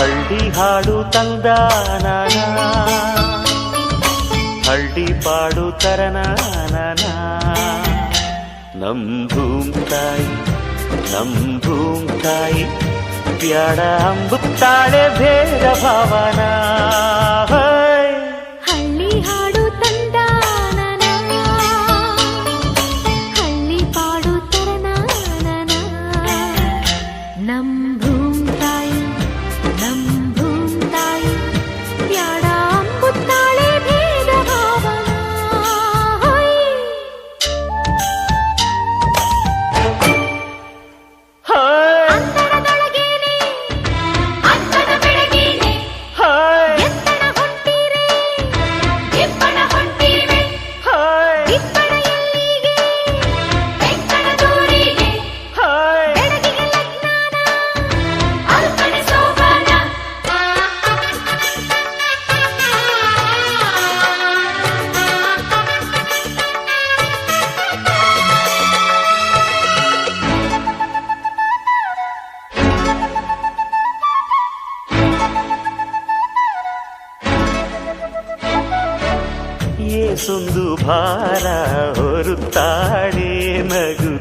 ಹಳ್ಳಿ ಹಾಡು ತಂದಾನ, ಹಳ್ಳಿ ಪಾಡು ತರನಾನ. ನಮ್ ಭೂಮ್ ತಾಯಿ ಬ್ಯಾಡ ಅಂಬುತ್ತಾಳೆ ಭೇದ ಭಾವನ. ಹಳ್ಳಿ ಹಾಡು ತಂದಾನ, ಹಳ್ಳಿ ಪಾಡು ತರನಾನ. ನಮ್ ಭೂಮ್ ತಾಯಿ ಬ್ಯಾಡ ಅಂಬುತ್ತಾಳೆ ಭೇದ ಭಾವನ. ಏಸೊಂದು ಭಾರ ಹೊರುತ್ತಾಳೆ ನಗು